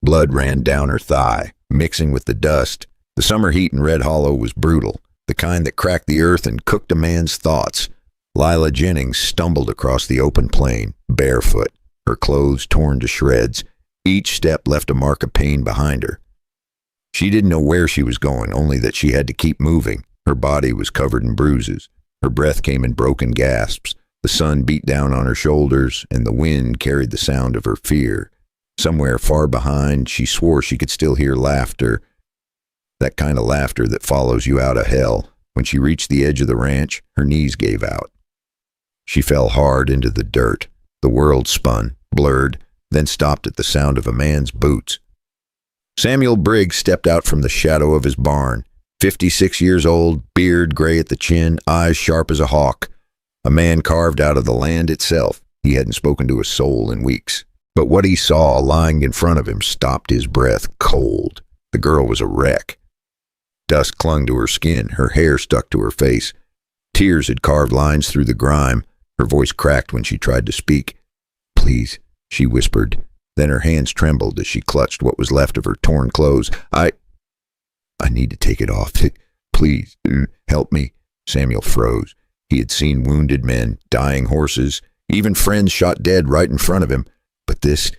Blood ran down her thigh, mixing with the dust. The summer heat in Red Hollow was brutal, the kind that cracked the earth and cooked a man's thoughts. Lila Jennings stumbled across the open plain, barefoot, her clothes torn to shreds. Each step left a mark of pain behind her. She didn't know where she was going, only that she had to keep moving. Her body was covered in bruises. Her breath came in broken gasps. The sun beat down on her shoulders, and the wind carried the sound of her fear. Somewhere far behind, she swore she could still hear laughter, that kind of laughter that follows you out of hell. When she reached the edge of the ranch, her knees gave out. She fell hard into the dirt. The world spun, blurred, then stopped at the sound of a man's boots. Samuel Briggs stepped out from the shadow of his barn. 56 years old, beard gray at the chin, eyes sharp as a hawk. A man carved out of the land itself. He hadn't spoken to a soul in weeks. But what he saw lying in front of him stopped his breath cold. The girl was a wreck. Dust clung to her skin, her hair stuck to her face. Tears had carved lines through the grime. Her voice cracked when she tried to speak. "Please," she whispered. Then her hands trembled as she clutched what was left of her torn clothes. I need to take it off. Please, help me." Samuel froze. He had seen wounded men, dying horses, even friends shot dead right in front of him. But this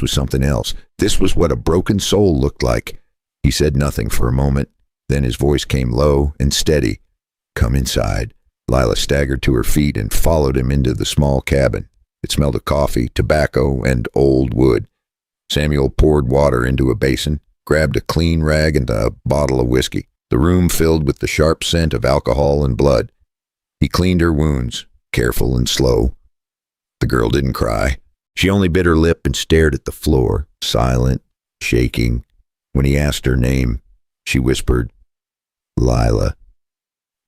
was something else. This was what a broken soul looked like. He said nothing for a moment. Then his voice came low and steady. "Come inside." Lila staggered to her feet and followed him into the small cabin. It smelled of coffee, tobacco, and old wood. Samuel poured water into a basin, grabbed a clean rag and a bottle of whiskey. The room filled with the sharp scent of alcohol and blood. He cleaned her wounds, careful and slow. The girl didn't cry. She only bit her lip and stared at the floor, silent, shaking. When he asked her name, she whispered, "Lila."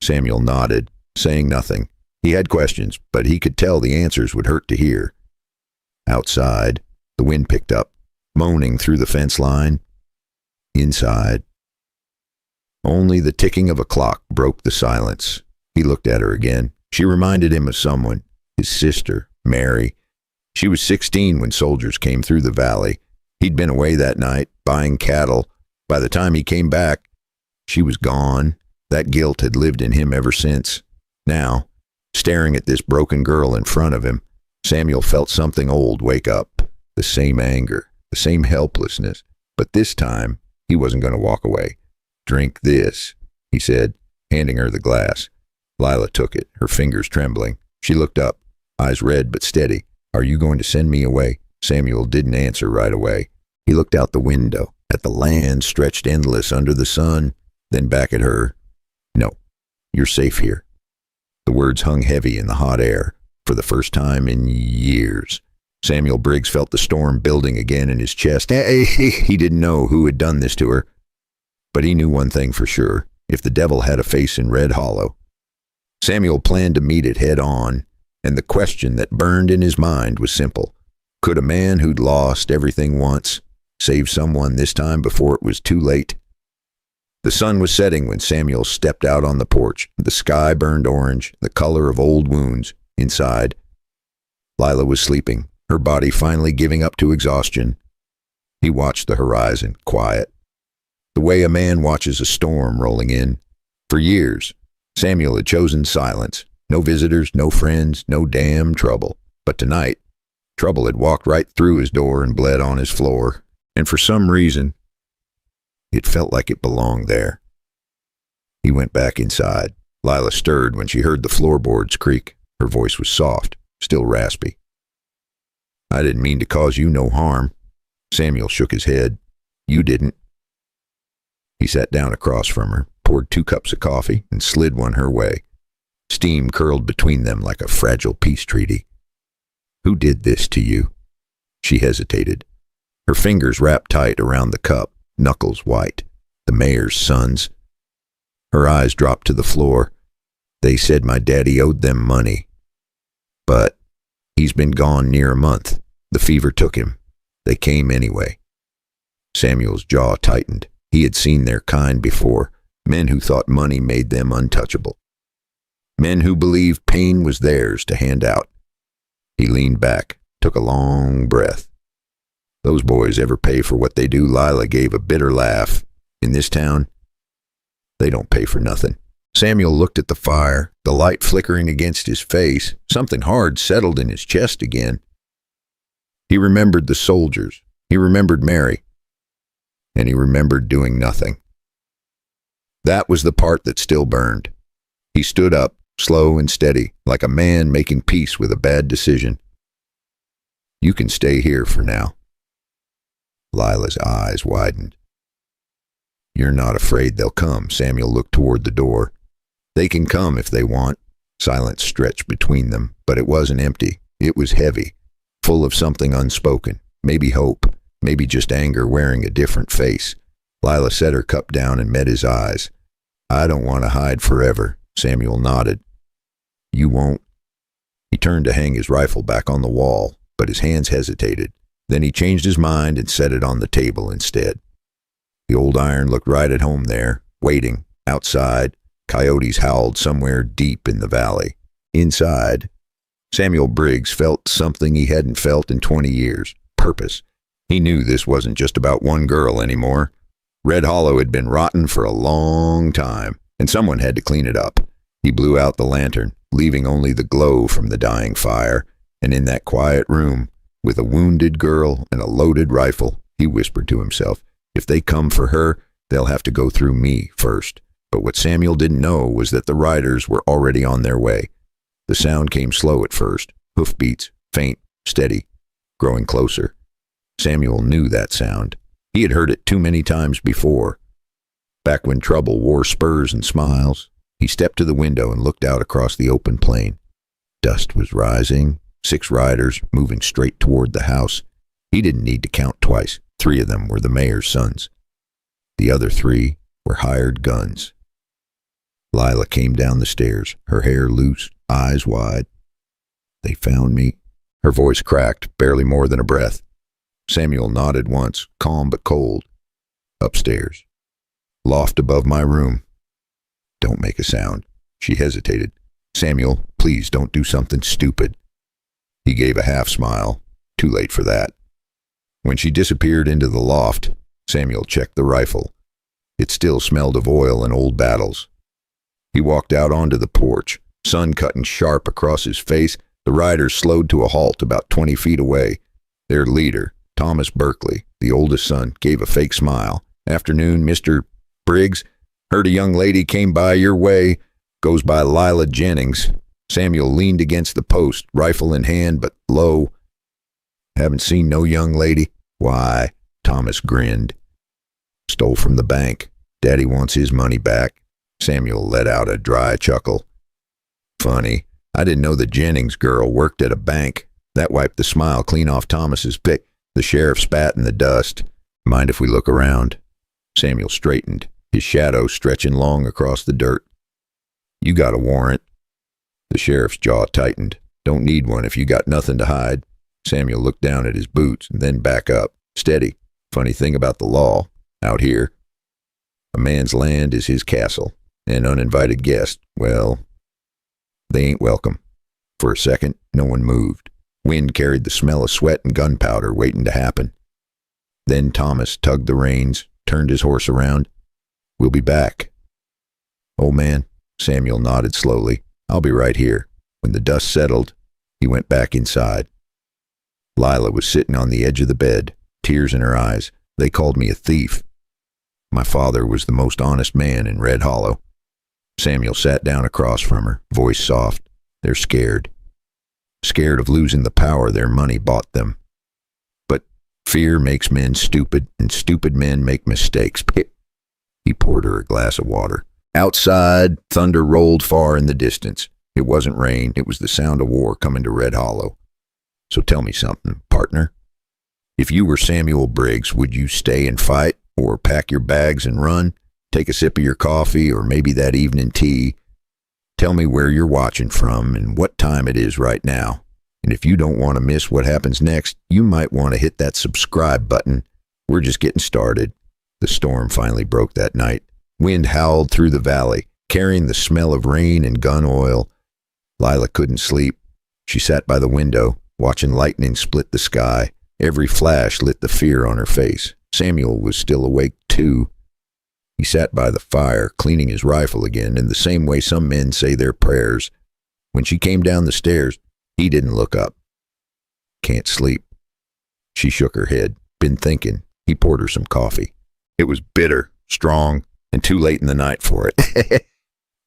Samuel nodded, saying nothing. He had questions, but he could tell the answers would hurt to hear. Outside, the wind picked up, moaning through the fence line. Inside, only the ticking of a clock broke the silence. He looked at her again. She reminded him of someone, his sister, Mary. She was 16 when soldiers came through the valley. He'd been away that night, buying cattle. By the time he came back, she was gone. That guilt had lived in him ever since. Now, staring at this broken girl in front of him, Samuel felt something old wake up. The same anger, the same helplessness. But this time, he wasn't going to walk away. "Drink this," he said, handing her the glass. Lila took it, her fingers trembling. She looked up, eyes red but steady. "Are you going to send me away?" Samuel didn't answer right away. He looked out the window, at the land stretched endless under the sun, then back at her. "No, you're safe here." The words hung heavy in the hot air, for the first time in years. Samuel Briggs felt the storm building again in his chest. He didn't know who had done this to her, but he knew one thing for sure: if the devil had a face in Red Hollow. Samuel planned to meet it head on, and the question that burned in his mind was simple. Could a man who'd lost everything once save someone this time before it was too late? The sun was setting when Samuel stepped out on the porch. The sky burned orange, the color of old wounds. Inside, Lila was sleeping, her body finally giving up to exhaustion. He watched the horizon, quiet, the way a man watches a storm rolling in. For years, Samuel had chosen silence. No visitors, no friends, no damn trouble. But tonight, trouble had walked right through his door and bled on his floor. And for some reason, it felt like it belonged there. He went back inside. Lila stirred when she heard the floorboards creak. Her voice was soft, still raspy. "I didn't mean to cause you no harm." Samuel shook his head. "You didn't." He sat down across from her, poured 2 cups of coffee, and slid one her way. Steam curled between them like a fragile peace treaty. "Who did this to you?" She hesitated. Her fingers wrapped tight around the cup, knuckles white. "The mayor's sons." Her eyes dropped to the floor. "They said my daddy owed them money. But he's been gone near a month. The fever took him. They came anyway." Samuel's jaw tightened. He had seen their kind before, men who thought money made them untouchable. Men who believed pain was theirs to hand out. He leaned back, took a long breath. Those boys ever pay for what they do? Lila gave a bitter laugh. In this town, they don't pay for nothing. Samuel looked at the fire, the light flickering against his face. Something hard settled in his chest again. He remembered the soldiers. He remembered Mary. And he remembered doing nothing. That was the part that still burned. He stood up, slow and steady, like a man making peace with a bad decision. You can stay here for now. Lila's eyes widened. You're not afraid they'll come? Samuel looked toward the door. They can come if they want. Silence stretched between them, but it wasn't empty. It was heavy, full of something unspoken, maybe hope, maybe just anger wearing a different face. Lila set her cup down and met his eyes. I don't want to hide forever. Samuel nodded. You won't? He turned to hang his rifle back on the wall, but his hands hesitated. Then he changed his mind and set it on the table instead. The old iron looked right at home there, waiting. Outside, coyotes howled somewhere deep in the valley. Inside, Samuel Briggs felt something he hadn't felt in 20 years. Purpose. He knew this wasn't just about one girl anymore. Red Hollow had been rotten for a long time, and someone had to clean it up. He blew out the lantern, leaving only the glow from the dying fire, and in that quiet room, with a wounded girl and a loaded rifle, he whispered to himself, if they come for her, they'll have to go through me first. But what Samuel didn't know was that the riders were already on their way. The sound came slow at first, hoofbeats, faint, steady, growing closer. Samuel knew that sound. He had heard it too many times before. Back when trouble wore spurs and smiles, he stepped to the window and looked out across the open plain. Dust was rising, 6 riders moving straight toward the house. He didn't need to count twice. 3 of them were the mayor's sons. The other 3 were hired guns. Lila came down the stairs, her hair loose, eyes wide. They found me. Her voice cracked, barely more than a breath. Samuel nodded once, calm but cold. Upstairs. Loft above my room. Don't make a sound. She hesitated. Samuel, please don't do something stupid. He gave a half smile. Too late for that. When she disappeared into the loft, Samuel checked the rifle. It still smelled of oil and old battles. He walked out onto the porch, sun cutting sharp across his face. The riders slowed to a halt about 20 feet away. Their leader, Thomas Berkeley, the oldest son, gave a fake smile. Afternoon, Mr. Briggs. Heard a young lady came by your way. Goes by Lila Jennings. Samuel leaned against the post, rifle in hand, but low. Haven't seen no young lady? Why, Thomas grinned. Stole from the bank. Daddy wants his money back. Samuel let out a dry chuckle. Funny. I didn't know the Jennings girl worked at a bank. That wiped the smile clean off Thomas's pic. The sheriff spat in the dust. Mind if we look around? Samuel straightened, his shadow stretching long across the dirt. You got a warrant. The sheriff's jaw tightened. Don't need one if you got nothing to hide. Samuel looked down at his boots and then back up. Steady. Funny thing about the law, out here. A man's land is his castle. An uninvited guest, well, they ain't welcome. For a second, no one moved. Wind carried the smell of sweat and gunpowder waiting to happen. Then Thomas tugged the reins, turned his horse around. We'll be back. Old man, Samuel nodded slowly. I'll be right here. When the dust settled, he went back inside. Lila was sitting on the edge of the bed, tears in her eyes. They called me a thief. My father was the most honest man in Red Hollow. Samuel sat down across from her, voice soft. They're scared. Scared of losing the power their money bought them. But fear makes men stupid, and stupid men make mistakes. He poured her a glass of water. Outside, thunder rolled far in the distance. It wasn't rain, it was the sound of war coming to Red Hollow. So tell me something, partner. If you were Samuel Briggs, would you stay and fight, or pack your bags and run? Take a sip of your coffee, or maybe that evening tea. Tell me where you're watching from and what time it is right now. And if you don't want to miss what happens next, you might want to hit that subscribe button. We're just getting started. The storm finally broke that night. Wind howled through the valley, carrying the smell of rain and gun oil. Lila couldn't sleep. She sat by the window, watching lightning split the sky. Every flash lit the fear on her face. Samuel was still awake, too. He sat by the fire, cleaning his rifle again, in the same way some men say their prayers. When she came down the stairs, he didn't look up. Can't sleep. She shook her head. Been thinking. He poured her some coffee. It was bitter, strong, and too late in the night for it.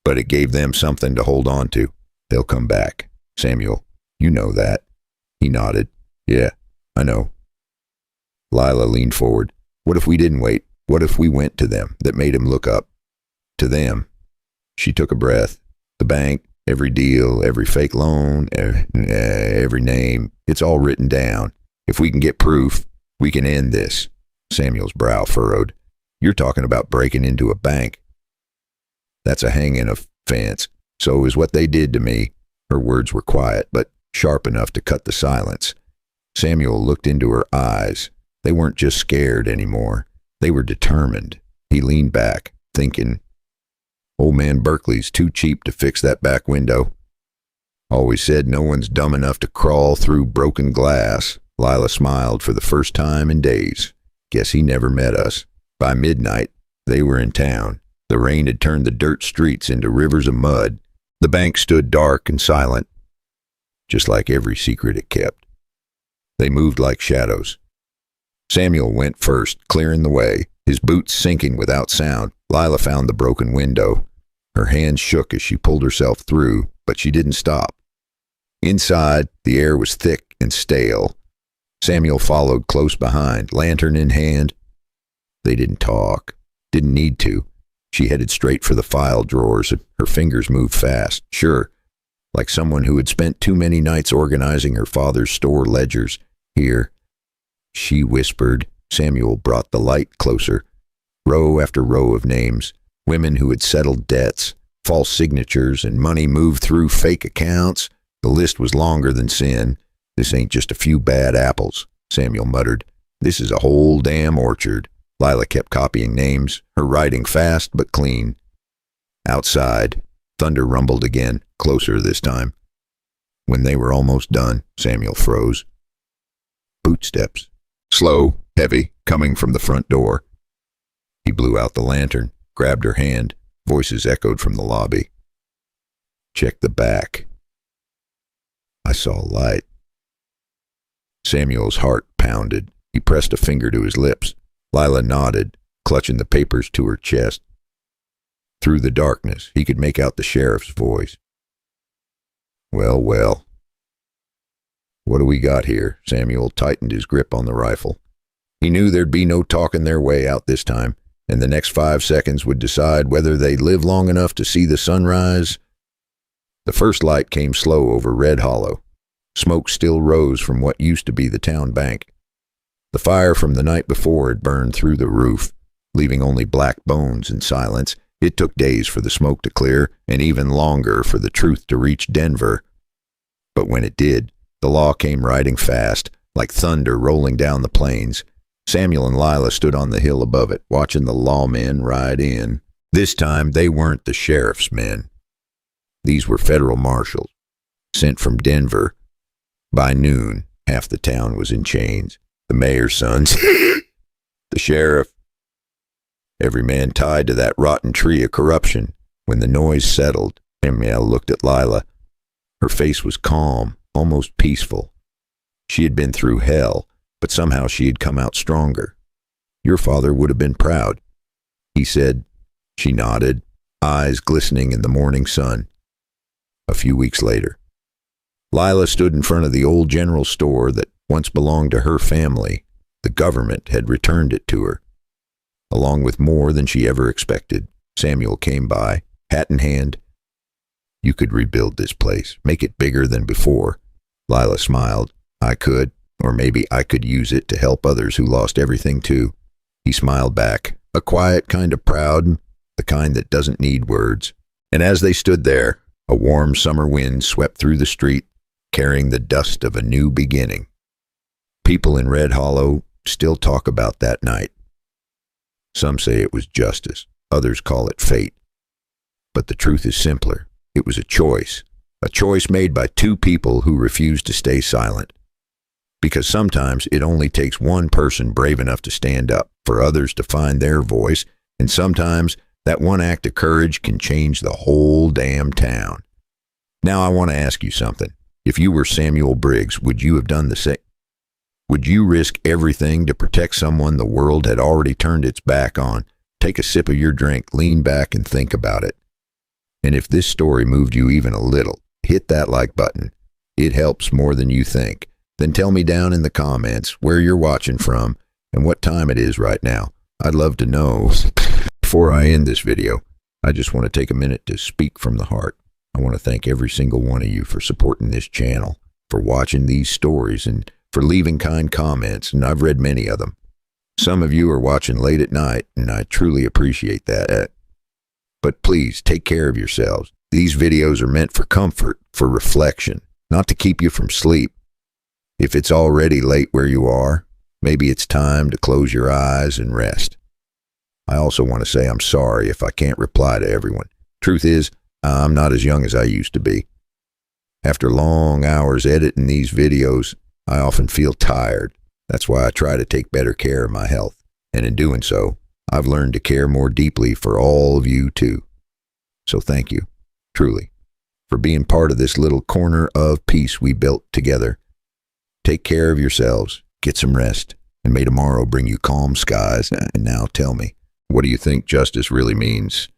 But it gave them something to hold on to. They'll come back. Samuel, you know that. He nodded. Yeah, I know. Lila leaned forward. What if we didn't wait? What if we went to them? That made him look up. To them. She took a breath. The bank, every deal, every fake loan, every name. It's all written down. If we can get proof, we can end this. Samuel's brow furrowed. You're talking about breaking into a bank. That's a hanging offense. So is what they did to me. Her words were quiet, but sharp enough to cut the silence. Samuel looked into her eyes. They weren't just scared anymore. They were determined. He leaned back, thinking, Old man Berkeley's too cheap to fix that back window. Always said no one's dumb enough to crawl through broken glass. Lila smiled for the first time in days. Guess he never met us. By midnight, they were in town. The rain had turned the dirt streets into rivers of mud. The bank stood dark and silent, just like every secret it kept. They moved like shadows. Samuel went first, clearing the way, his boots sinking without sound. Lila found the broken window. Her hands shook as she pulled herself through, but she didn't stop. Inside, the air was thick and stale. Samuel followed close behind, lantern in hand. They didn't talk. Didn't need to. She headed straight for the file drawers. Her fingers moved fast, sure, like someone who had spent too many nights organizing her father's store ledgers. Here, she whispered. Samuel brought the light closer. Row after row of names. Women who had settled debts, false signatures, and money moved through fake accounts. The list was longer than sin. This ain't just a few bad apples, Samuel muttered. This is a whole damn orchard. Lila kept copying names, her writing fast but clean. Outside, thunder rumbled again, closer this time. When they were almost done, Samuel froze. Footsteps. Slow, heavy, coming from the front door. He blew out the lantern, grabbed her hand. Voices echoed from the lobby. Check the back. I saw light. Samuel's heart pounded. He pressed a finger to his lips. Lila nodded, clutching the papers to her chest. Through the darkness, he could make out the sheriff's voice. Well, well. What do we got here? Samuel tightened his grip on the rifle. He knew there'd be no talking their way out this time, and the next 5 seconds would decide whether they'd live long enough to see the sunrise. The first light came slow over Red Hollow. Smoke still rose from what used to be the town bank. The fire from the night before had burned through the roof, leaving only black bones and silence. It took days for the smoke to clear, and even longer for the truth to reach Denver. But when it did, the law came riding fast, like thunder rolling down the plains. Samuel and Lila stood on the hill above it, watching the lawmen ride in. This time, they weren't the sheriff's men. These were federal marshals, sent from Denver. By noon, half the town was in chains. The mayor's sons, the sheriff, every man tied to that rotten tree of corruption. When the noise settled, Samuel looked at Lila. Her face was calm, almost peaceful. She had been through hell, but somehow she had come out stronger. Your father would have been proud, he said. She nodded, eyes glistening in the morning sun. A few weeks later, Lila stood in front of the old general store that once belonged to her family. The government had returned it to her. Along with more than she ever expected, Samuel came by, hat in hand. You could rebuild this place, make it bigger than before. Lila smiled. I could, or maybe I could use it to help others who lost everything too. He smiled back, a quiet kind of proud, the kind that doesn't need words. And as they stood there, a warm summer wind swept through the street, carrying the dust of a new beginning. People in Red Hollow still talk about that night. Some say it was justice, others call it fate. But the truth is simpler. It was a choice made by two people who refused to stay silent. Because sometimes it only takes one person brave enough to stand up for others to find their voice, and sometimes that one act of courage can change the whole damn town. Now I want to ask you something. If you were Samuel Briggs, would you have done the same? Would you risk everything to protect someone the world had already turned its back on? Take a sip of your drink, lean back, and think about it. And if this story moved you even a little, hit that like button. It helps more than you think. Then tell me down in the comments where you're watching from and what time it is right now. I'd love to know. Before I end this video, I just want to take a minute to speak from the heart. I want to thank every single one of you for supporting this channel, for watching these stories, and for leaving kind comments, and I've read many of them. Some of you are watching late at night, and I truly appreciate that. But please, take care of yourselves. These videos are meant for comfort, for reflection, not to keep you from sleep. If it's already late where you are, maybe it's time to close your eyes and rest. I also want to say I'm sorry if I can't reply to everyone. Truth is, I'm not as young as I used to be. After long hours editing these videos, I often feel tired. That's why I try to take better care of my health. And in doing so, I've learned to care more deeply for all of you too. So thank you, truly, for being part of this little corner of peace we built together. Take care of yourselves, get some rest, and may tomorrow bring you calm skies. And now tell me, what do you think justice really means?